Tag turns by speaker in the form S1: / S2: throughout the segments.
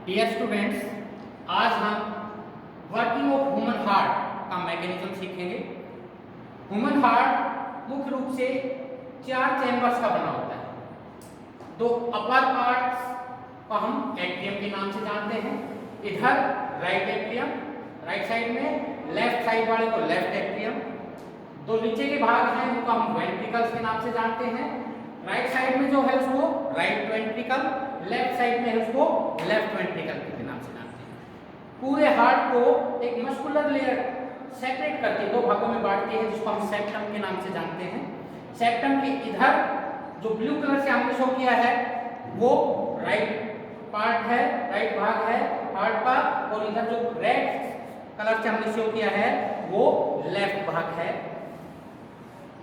S1: Dear students, आज हम working of human heart का मैकेनिज्म सीखेंगे। ह्यूमन हार्ट मुख्य रूप से 4 चैम्बर्स का बना होता है। दो अपर पार्ट्स को हम एट्रियम के नाम से जानते हैं। इधर राइट एट्रियम, राइट साइड में, लेफ्ट साइड वाले को लेफ्ट एट्रियम। दो नीचे के भाग हैं उनको हम वेंट्रिकल्स के नाम से जानते हैं। राइट साइड में जो है उसको राइट वेंट्रिकल, लेफ्ट साइड में है उसको लेफ्ट वेंट्रिकल के नाम से जानते हैं। पूरे हार्ट को एक मस्कुलर लेयर सेपरेट करती है, 2 भागों में बांटती है, जिसको हम सेप्टम के नाम से जानते हैं। सेप्टम के इधर जो ब्लू कलर से हमने शो किया है वो राइट पार्ट है, राइट भाग है हार्ट का, और इधर जो रेड कलर से हमने शो किया है वो लेफ्ट भाग है।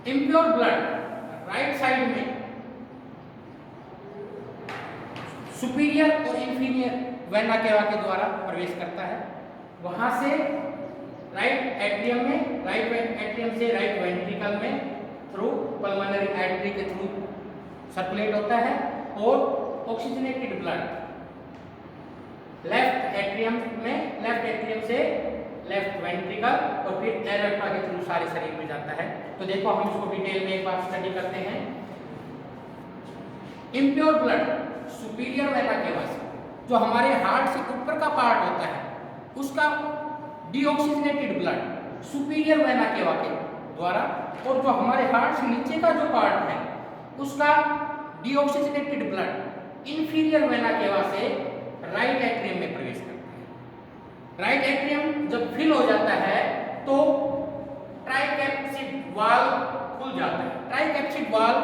S1: इम्प्योर ब्लड राइट साइड में सुपीरियर और इंफीरियर वेना केवा के द्वारा प्रवेश करता है। वहां से राइट एट्रियम में, राइट एट्रियम से राइट वेंट्रिकल में थ्रू पल्मोनरी आर्टरी के थ्रू सर्कुलेट होता है, और ऑक्सीजनेटेड ब्लड लेफ्ट एट्रियम में, लेफ्ट एट्रियम से लेफ्ट वेंट्रिकल और फिर एरेक्टा के थ्रू सारे शरीर में जाता है। तो देखो हम इसको डिटेल में एक बार स्टडी करते हैं। Impure blood superior vena cava से, जो हमारे हार्ट से ऊपर का पार्ट होता है, उसका deoxygenated blood superior vena cava के द्वारा, और जो हमारे हार्ट से नीचे का जो पार्ट है उसका deoxygenated blood inferior vena cava से राइट एट्रियम में प्रवेश करता है। राइट एट्रियम जब फिल हो जाता है तो ट्राइकैप्सिड वाल्व खुल जाता है। ट्राइकैप्सिड वाल्व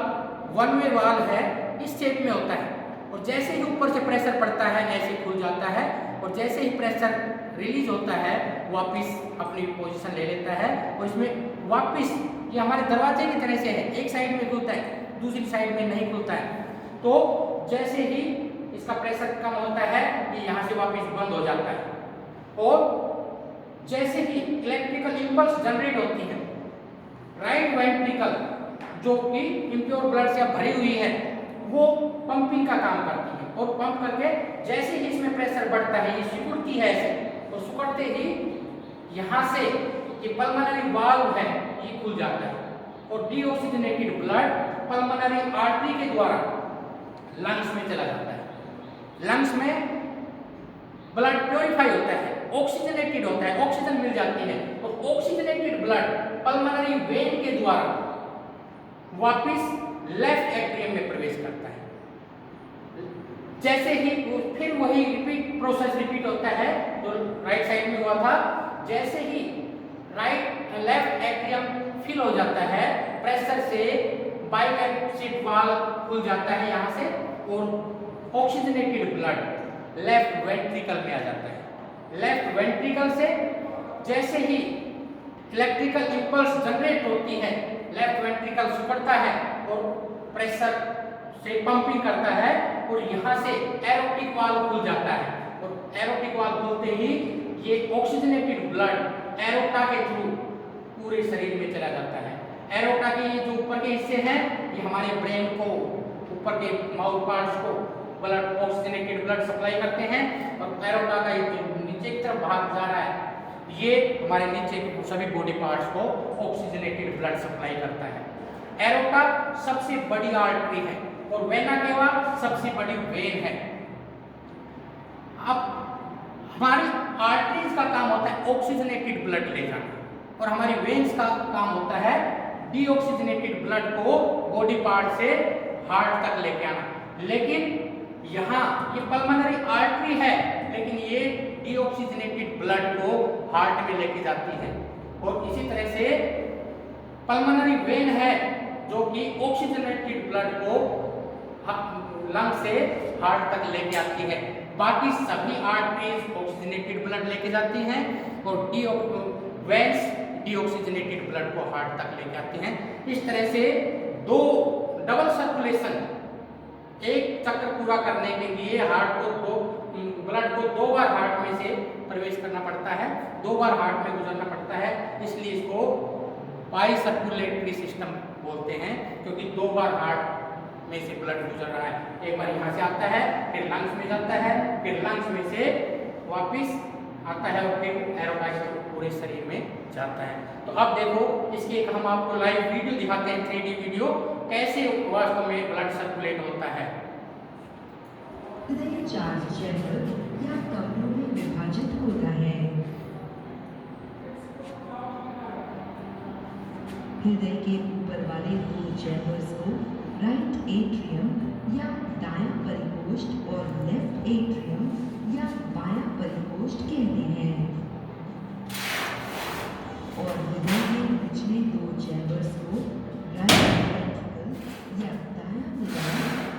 S1: वन वे वाल्व है, इस शेप में होता है, और जैसे ही ऊपर से प्रेशर पड़ता है ऐसे खुल जाता है, और जैसे ही प्रेशर रिलीज होता है वापस अपनी पोजीशन ले लेता है, और इसमें वापस ये हमारे दरवाजे की तरह से है, एक साइड में खुलता है दूसरी साइड में नहीं खुलता है। तो जैसे ही इसका प्रेशर कम होता है ये यहाँ से वापस बंद हो जाता है, और जैसे ही इलेक्ट्रिकल इंपल्स जनरेट होती है राइट वेंट्रिकल जो कि इम्प्योर ब्लड से भरी हुई है वो पंपिंग का काम करती है, और पंप करके जैसे ही इसमें प्रेशर बढ़ता है ये सिकुड़ती है ऐसे, तो सिकुड़ते ही यहाँ से ये पल्मोनरी वाल्व है ये खुल जाता है, और डीऑक्सीजनेटेड ब्लड पल्मोनरी आर्टरी के द्वारा लंग्स में चला जाता है। लंग्स में ब्लड प्योरीफाई होता है, ऑक्सीजनेटेड होता है, ऑक्सीजन मिल जाती है, और ऑक्सीजनेटेड ब्लड पल्मोनरी वेन के द्वारा वापस लेफ्ट एट्रियम में प्रवेश करता है। जैसे ही फिर वही रिपीट प्रोसेस रिपीट होता है जो राइट साइड में हुआ था। जैसे ही लेफ्ट एट्रियम फिल हो जाता है प्रेशर से बाइकैप्सिड वाल्व खुल जाता है यहाँ से, और ऑक्सीजनेटेड ब्लड लेफ्ट वेंट्रिकल में आ जाता है। लेफ्ट वेंट्रिकल से जैसे ही इलेक्ट्रिकल इंपल्स जनरेट होती है लेफ्ट वेंट्रिकल सिकुड़ता है और प्रेशर से पंपिंग करता है, और यहाँ से एरोटिक वाल्व खुल जाता है, और एरोटिक वाल्व खुलते ही ये ऑक्सीजनेटेड ब्लड एरोटा के थ्रू पूरे शरीर में चला जाता है। एरोटा के ये जो ऊपर के हिस्से हैं ये हमारे ब्रेन को, ऊपर के माउथ पार्ट्स को ब्लड ऑक्सीजनेटेड ब्लड सप्लाई करते हैं, और एरोटा का ये जो नीचे की तरफ भाग जा रहा है ये हमारे नीचे के सभी बॉडी पार्ट्स को ऑक्सीजनेटेड ब्लड सप्लाई करता है। एरोटा सबसे बड़ी आर्टरी है और वेना केवा सबसे बड़ी वेन है। अब हमारी आर्टरीज का काम होता है ऑक्सीजनेटेड ब्लड ले जाना, और हमारी वेन्स का काम होता है डीऑक्सीजनेटेड ब्लड को बॉडी पार्ट से हार्ट तक लेके आना। लेकिन यहाँ ये पल्मोनरी आर्टरी है, लेकिन ये डीऑक्सीजनेटेड ब्लड को हार्ट में लेके जाती है, और इसी तरह से पल्मोनरी वेन है जो कि ऑक्सीजनेटेड ब्लड को लंग से हार्ट तक लेके आती है। बाकी सभी आर्टरीज ऑक्सीजनेटेड ब्लड लेके जाती हैं, और वेन्स डीऑक्सीजनेटेड ब्लड को हार्ट तक लेके आती हैं। इस तरह से दो डबल सर्कुलेशन, एक चक्र पूरा करने के लिए हार्ट को ब्लड को 2 बार हार्ट में से प्रवेश करना पड़ता है, 2 बार हार्ट में गुजरना पड़ता है, इसलिए इसको बाई सर्कुलेटरी सिस्टम बोलते हैं, क्योंकि 2 बार हार्ट में से ब्लड गुजर रहा है। एक बार यहाँ से आता है, फिर लंग्स में जाता है, फिर लंग्स में से वापस आता है और फिर एरोटाइज पूरे शरीर में जाता है। तो अब देखो इसकी एक हम आपको लाइव वीडियो दिखाते हैं, 3D वीडियो, कैसे वास्तव में ब्लड सर्कुलेट होता है।
S2: हृदय 4 चैम्बर या कमरों में विभाजित होता है। हृदय के ऊपर वाले 2 चैम्बर्स को राइट एट्रियम या दायां परिकोष्ठ और लेफ्ट एट्रियम या बायां परिकोष्ठ कहते हैं। और हृदय के पिछले 2 चैम्बर्स को राइट वेंट्रिकल या दायां निलय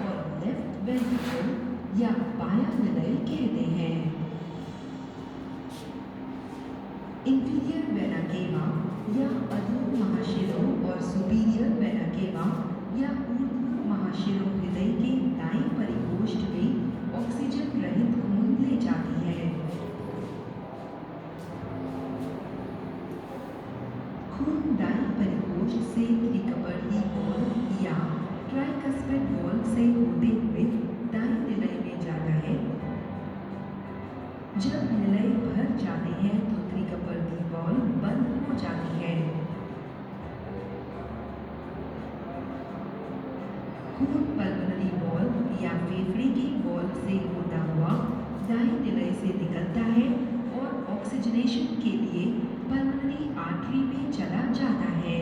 S2: और लेफ्ट वेंट्रिकल या बायां निलय कहते हैं। इंफीरियर वेना केवा या अधो महाशिरों और सुपीरियर वेना केवा या ऊर्ध्व महाशिरों हृदय के दाएं परिकोष्ठ में ऑक्सीजन रहित खून ले जाती है। खून दाएं परिकोष्ठ से त्रिकपर्णी वॉल्व या ट्राइकस्पिड वॉल्व से होते हुए दाएं निलय में जाता है। जब निलय भर जाते हैं तो त्रिकपर्णी वॉल्व बंद हो जाती है। खून पल्मोनरी वॉल्व या फेफड़े की वॉल्व से होता हुआ दाएं निलय से निकलता है और ऑक्सीजनेशन के लिए पल्मोनरी आर्टरी में चला जाता है।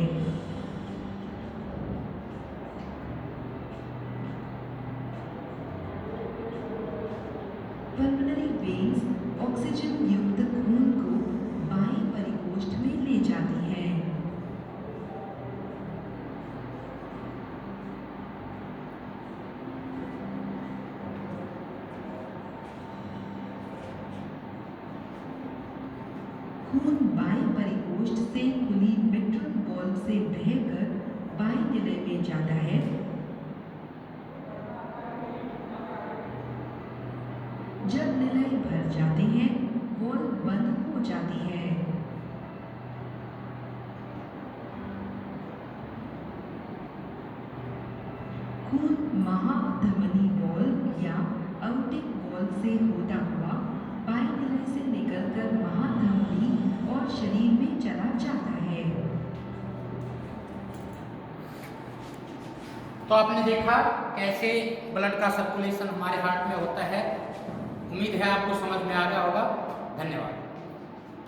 S2: पल्मोनरी वेन्स ऑक्सीजन युक्त खून को बाएं परिकोष्ठ में ले जाती हैं। खून बाएं परिकोष्ठ से खुली मिट्रल वॉल्व से बहकर बाएं निलय में जाता है। जब निलय भर जाते हैं, वॉल्व बंद हो जाती है। खून महाधमनी वॉल्व या आउटिक वॉल्व से होता हुआ बाएं निलय से निकलकर महाधमनी और शरीर में चला जाता है।
S1: तो आपने देखा कैसे ब्लड का सर्कुलेशन हमारे हार्ट में होता है। उम्मीद है आपको समझ में आ गया होगा। धन्यवाद।